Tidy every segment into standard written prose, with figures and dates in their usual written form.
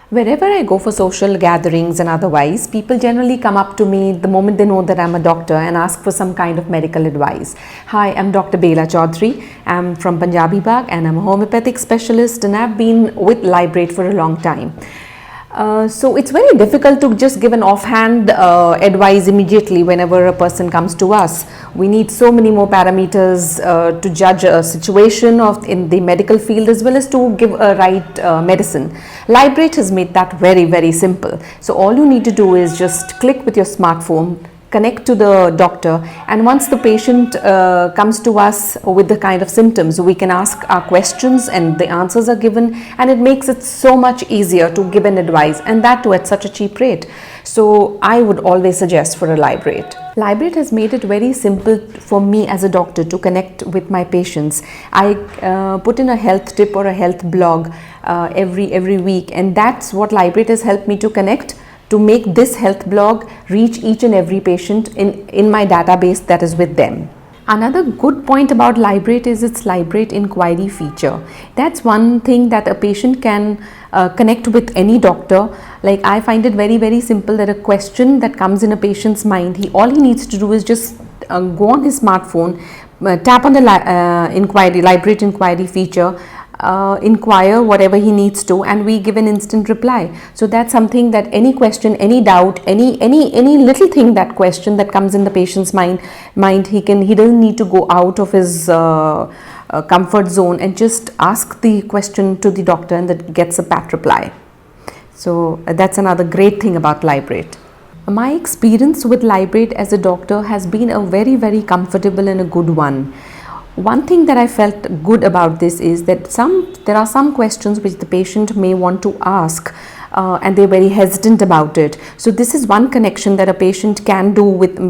Wherever I go for social gatherings and otherwise, people generally come up to me the moment they know that I'm a doctor and ask for some kind of medical advice. Hi, I'm Dr. Bela Chaudhary. I'm from Punjabi Bagh and I'm a homeopathic specialist, and I've been with Librate for a long time. So it's very difficult to just give an offhand advice immediately whenever a person comes to us. We need so many more parameters to judge a situation in the medical field, as well as to give a right medicine. Librate has made that very, very simple. So all you need to do is just click with your smartphone, connect to the doctor, and once the patient comes to us with the kind of symptoms, we can ask our questions and the answers are given, and it makes it so much easier to give an advice, and that too at such a cheap rate. So I would always suggest for a Librate. Librate has made it very simple for me as a doctor to connect with my patients. I put in a health tip or a health blog every week, and that's what Librate has helped me to connect, to make this health blog reach each and every patient in my database that is with them. Another good point about Librate is its Librate inquiry feature. That's one thing that a patient can connect with any doctor. Like, I find it very, very simple that a question that comes in a patient's mind, all he needs to do is just go on his smartphone, tap on the Librate inquiry feature, inquire whatever he needs to, and we give an instant reply. So that's something that any question, any doubt, any little thing, that question that comes in the patient's mind, he doesn't need to go out of his comfort zone and just ask the question to the doctor, and that gets a pat reply. So that's another great thing about Librate. My experience with Librate as a doctor has been a very, very comfortable and a good one. One thing that I felt good about this is that there are some questions which the patient may want to ask, and they're very hesitant about it. So this is one connection that a patient can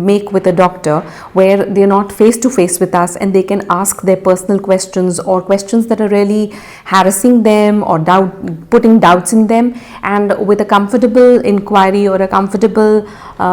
make with a doctor, where they're not face to face with us, and they can ask their personal questions, or questions that are really harassing them or putting doubts in them, and with a comfortable inquiry or a comfortable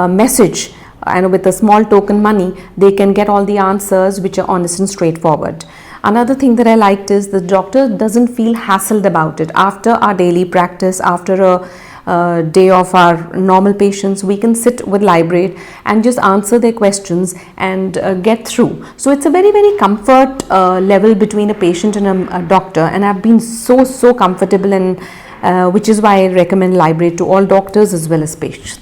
message, and with a small token money, they can get all the answers which are honest and straightforward. Another thing that I liked is the doctor doesn't feel hassled about it. After our daily practice, after a day of our normal patients, we can sit with Librate and just answer their questions and get through. So it's a very, very comfort level between a patient and a doctor, and I've been so comfortable, and which is why I recommend Librate to all doctors as well as patients.